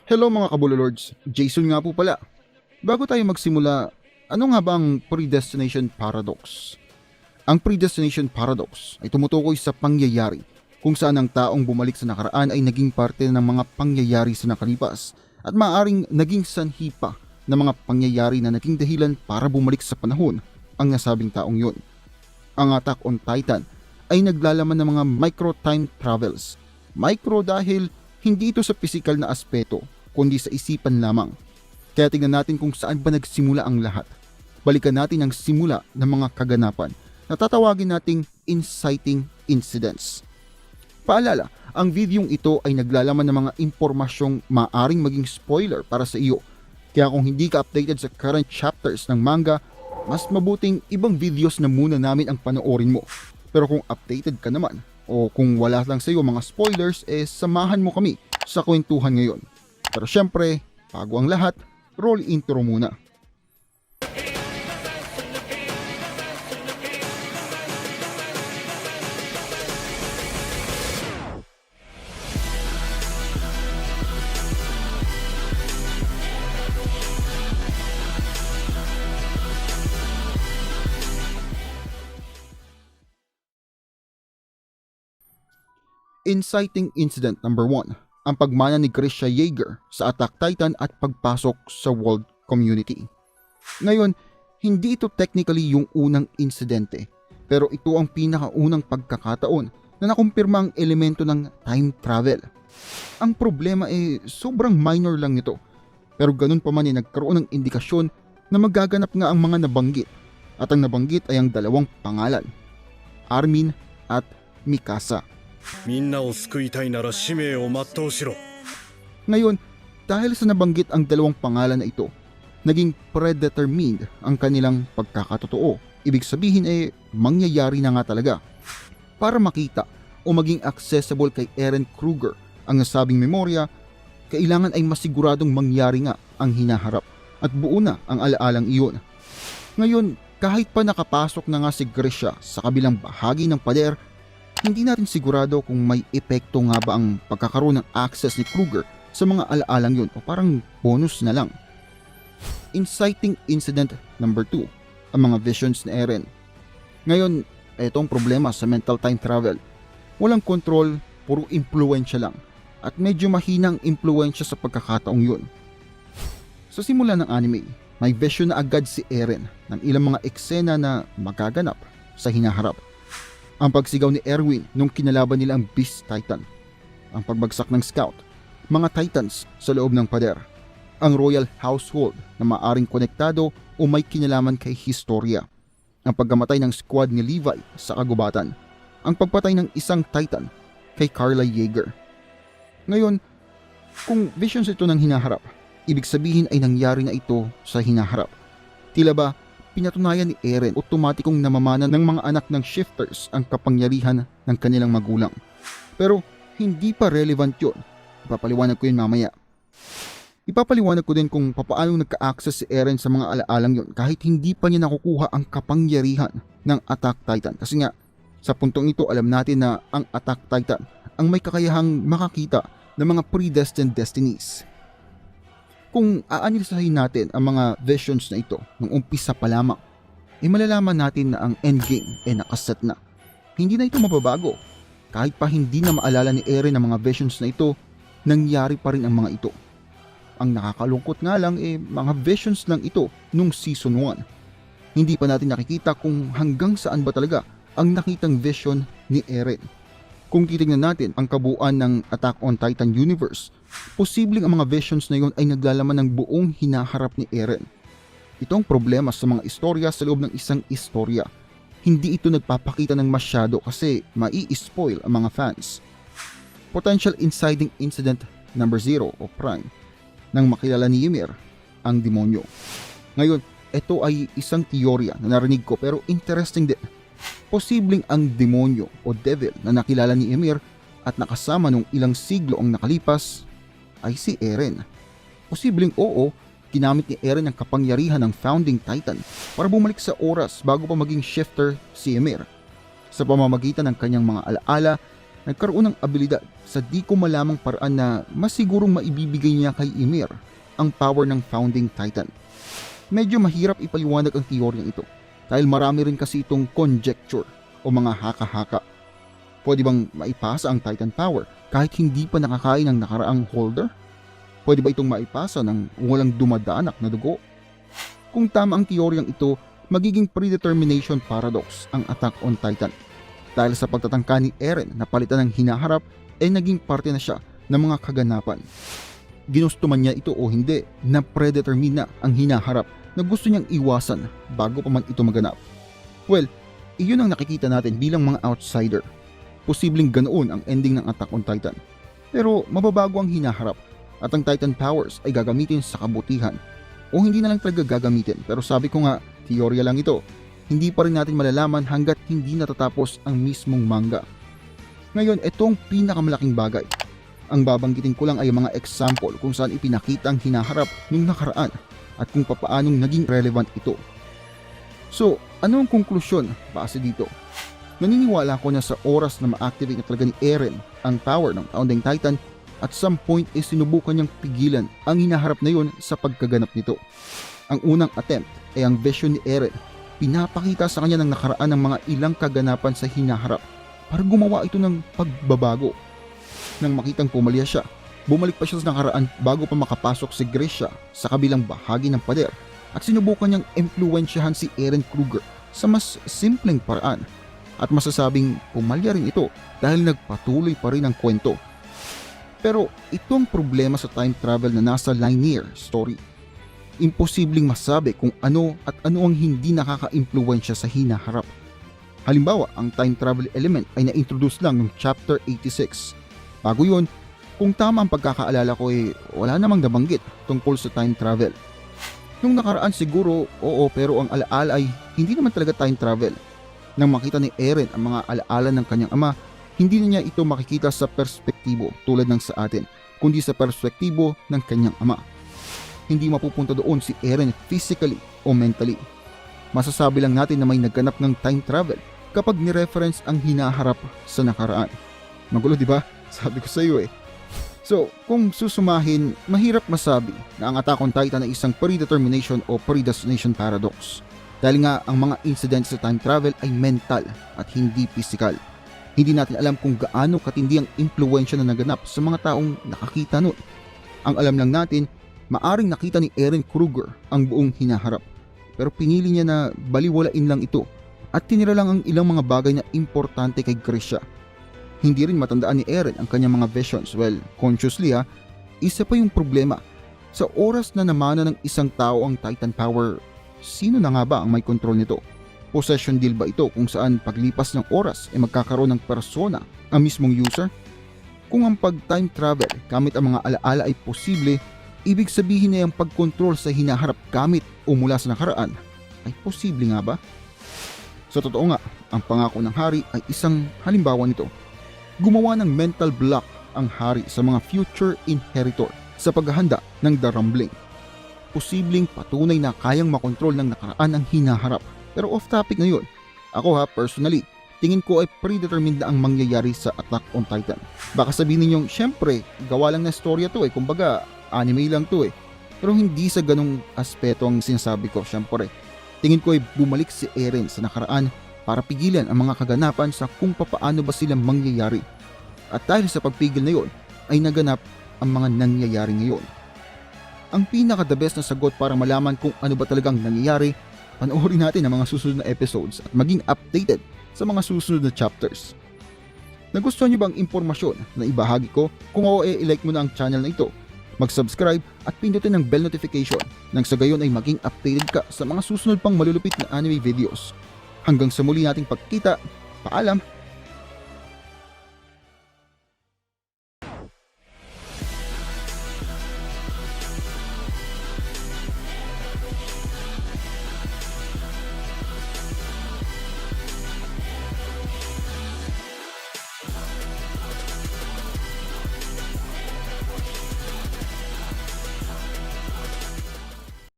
Hello mga kabulolords, Jason nga po pala. Bago tayo magsimula, ano nga ba ang predestination paradox? Ang predestination paradox ay tumutukoy sa pangyayari kung saan ang taong bumalik sa nakaraan ay naging parte ng mga pangyayari sa nakalipas at maaaring naging sanhi pa ng mga pangyayari na naging dahilan para bumalik sa panahon ang nasabing taong yun. Ang Attack on Titan ay naglalaman ng mga micro-time travels. Micro dahil hindi ito sa pisikal na aspeto, kundi sa isipan lamang. Kaya tingnan natin kung saan ba nagsimula ang lahat. Balikan natin ang simula ng mga kaganapan na tatawagin nating inciting incidents. Paalala, ang videong ito ay naglalaman ng mga impormasyong maaring maging spoiler para sa iyo. Kaya kung hindi ka updated sa current chapters ng manga, mas mabuting ibang videos na muna namin ang panoorin mo. Pero kung updated ka naman, o kung wala lang sa iyo mga spoilers, samahan mo kami sa kwentuhan ngayon. Pero syempre, bago ang lahat, roll intro muna. Inciting Incident number 1, ang pagmana ni Grisha Yeager sa Attack Titan at pagpasok sa world community. Ngayon, hindi ito technically yung unang insidente, pero ito ang pinakaunang pagkakataon na nakumpirma ang elemento ng time travel. Ang problema sobrang minor lang nito, pero ganun pa man nagkaroon ng indikasyon na magaganap nga ang mga nabanggit, at ang nabanggit ay ang dalawang pangalan, Armin at Mikasa. Ngayon, dahil sa nabanggit ang dalawang pangalan na ito, naging predetermined ang kanilang pagkakatotoo. Ibig sabihin mangyayari na nga talaga. Para makita o maging accessible kay Eren Kruger ang nasabing memorya, kailangan ay masiguradong mangyari nga ang hinaharap at buo na ang alaalang iyon. Ngayon, kahit pa nakapasok na nga si Grisha sa kabilang bahagi ng pader, hindi natin sigurado kung may epekto nga ba ang pagkakaroon ng access ni Kruger sa mga alaalang yun o parang bonus na lang. Inciting Incident number 2, ang mga visions ni Eren. Ngayon, itong problema sa mental time travel. Walang control, puro impluensya lang at medyo mahinang impluensya sa pagkakataong yun. Sa simula ng anime, may vision na agad si Eren ng ilang mga eksena na magaganap sa hinaharap. Ang pagsigaw ni Erwin nung kinalaban nila ang Beast Titan, ang pagbagsak ng Scout, mga Titans sa loob ng pader, ang Royal Household na maaring konektado o may kinalaman kay Historia, ang pagkamatay ng squad ni Levi sa kagubatan, ang pagpatay ng isang Titan kay Carla Yeager. Ngayon, kung visions ito ng hinaharap, ibig sabihin ay nangyari na ito sa hinaharap. Tila ba pinatunayan ni Eren otomatikong namamana ng mga anak ng shifters ang kapangyarihan ng kanilang magulang. Pero hindi pa relevant yun. Ipapaliwanag ko yun mamaya. Ipapaliwanag ko din kung papaano nagka-access si Eren sa mga alaalang yun kahit hindi pa niya nakukuha ang kapangyarihan ng Attack Titan. Kasi nga, sa puntong ito alam natin na ang Attack Titan ang may kakayahang makakita ng mga predestined destinies. Kung aanalisahin natin ang mga visions na ito nung umpisa pa lamang, malalaman natin na ang endgame nakaset na. Hindi na ito mababago. Kahit pa hindi na maalala ni Eren ang mga visions na ito, nangyari pa rin ang mga ito. Ang nakakalungkot nga lang mga visions lang ito nung season 1. Hindi pa natin nakikita kung hanggang saan ba talaga ang nakitang vision ni Eren. Kung titignan natin ang kabuuan ng Attack on Titan universe, posibleng ang mga visions na yon ay naglalaman ng buong hinaharap ni Eren. Ito ang problema sa mga istorya sa loob ng isang istorya. Hindi ito nagpapakita ng masyado kasi mai-spoil ang mga fans. Potential Inciting Incident number 0 o Prime, nang makilala ni Ymir ang demonyo. Ngayon, ito ay isang teorya na narinig ko pero interesting din. Posibleng ang demonyo o devil na nakilala ni Ymir at nakasama nung ilang siglo ang nakalipas ay si Eren. Posibleng oo, ginamit ni Eren ang kapangyarihan ng Founding Titan para bumalik sa oras bago pa maging shifter si Ymir. Sa pamamagitan ng kanyang mga alaala, nagkaroon ng abilidad sa di ko malamang paraan na masigurong maibibigay niya kay Ymir ang power ng Founding Titan. Medyo mahirap ipaliwanag ang teoryang ito dahil marami rin kasi itong conjecture o mga haka-haka. Pwede bang maipasa ang Titan power kahit hindi pa nakakain ng nakaraang holder? Pwede ba itong maipasa ng walang dumadanak na dugo? Kung tama ang teoryang ito, magiging predetermination paradox ang Attack on Titan. Dahil sa pagtatangka ni Eren na palitan ng hinaharap ay naging parte na siya ng mga kaganapan. Ginusto man niya ito o hindi, na predetermine na ang hinaharap na gusto niyang iwasan bago pa man ito maganap. Well, iyon ang nakikita natin bilang mga outsider. Posibleng ganoon ang ending ng Attack on Titan. Pero mababago ang hinaharap at ang Titan powers ay gagamitin sa kabutihan o hindi na lang talaga gagamitin. Pero sabi ko nga, teorya lang ito. Hindi pa rin natin malalaman hanggat hindi natatapos ang mismong manga. Ngayon, itong pinakamalaking bagay. Ang babanggitin ko lang ay mga example kung saan ipinakita ang hinaharap nung nakaraan at kung papaanong naging relevant ito. So, ano ang konklusyon base dito? Naniniwala ko na sa oras na ma-activate na talaga ni Eren ang power ng Founding Titan, at some point ay sinubukan niyang pigilan ang hinaharap na yun sa pagkaganap nito. Ang unang attempt ay ang vision ni Eren. Pinapakita sa kanya ng nakaraan ng mga ilang kaganapan sa hinaharap para gumawa ito ng pagbabago. Nang makitang pumalya siya, bumalik pa siya sa nakaraan bago pa makapasok si Grisha sa kabilang bahagi ng pader at sinubukan niyang impluwensyahan si Eren Kruger sa mas simpleng paraan. At masasabing pumalya rin ito dahil nagpatuloy pa rin ang kwento. Pero ito ang problema sa time travel na nasa linear story. Imposibleng masabi kung ano at ano ang hindi nakaka-impluwensya sa hinaharap. Halimbawa, ang time travel element ay na-introduce lang ng chapter 86. Bago yun, kung tama ang pagkakaalala ko wala namang nabanggit tungkol sa time travel. Nung nakaraan siguro, oo, pero ang alaala ay hindi naman talaga time travel. Nang makita ni Eren ang mga alaala ng kanyang ama, hindi na niya ito makikita sa perspektibo tulad ng sa atin, kundi sa perspektibo ng kanyang ama. Hindi mapupunta doon si Eren physically o mentally. Masasabi lang natin na may nagganap ng time travel kapag ni-reference ang hinaharap sa nakaraan. Magulo, di ba? Sabi ko sa iyo So, kung susumahin, mahirap masabi na ang Attack on Titan ay isang predetermination o predestination paradox. Dahil nga ang mga incidents sa time travel ay mental at hindi physical. Hindi natin alam kung gaano katindi ang impluwensya na naganap sa mga taong nakakita nun. Ang alam lang natin, maaring nakita ni Eren Kruger ang buong hinaharap. Pero pinili niya na baliwalain lang ito at tinira lang ang ilang mga bagay na importante kay Grisha. Hindi rin matandaan ni Eren ang kanyang mga visions. Well, consciously isa pa yung problema. Sa oras na namana ng isang tao ang Titan power, sino na nga ba ang may kontrol nito? Possession deal ba ito kung saan paglipas ng oras ay magkakaroon ng persona ang mismong user? Kung ang pag-time travel gamit ang mga alaala ay posible, ibig sabihin na ang pagkontrol sa hinaharap gamit o mula sa nakaraan ay posible nga ba? Sa totoo nga, ang pangako ng hari ay isang halimbawa nito. Gumawa ng mental block ang hari sa mga future inheritor sa paghahanda ng The Rumbling. Posibleng patunay na kayang makontrol ng nakaraan ang hinaharap. Pero off topic na yun. Ako personally, tingin ko ay predetermined na ang mangyayari sa Attack on Titan. Baka sabihin ninyong, syempre, gawa lang na storya to kumbaga, anime lang to Pero hindi sa ganong aspeto ang sinasabi ko, syempre. Tingin ko ay bumalik si Eren sa nakaraan para pigilan ang mga kaganapan sa kung papaano ba sila mangyayari. At dahil sa pagpigil na yun, ay naganap ang mga nangyayari ngayon. Ang pinaka-the best na sagot para malaman kung ano ba talagang nangyayari, panoorin natin ang mga susunod na episodes at maging updated sa mga susunod na chapters. Nagustuhan niyo ba ang impormasyon na ibahagi ko? Kung oo, i-like mo na ang channel na ito, mag-subscribe at pindutin ang bell notification nang sa gayon ay maging updated ka sa mga susunod pang malulupit na anime videos. Hanggang sa muli nating pagkita, paalam!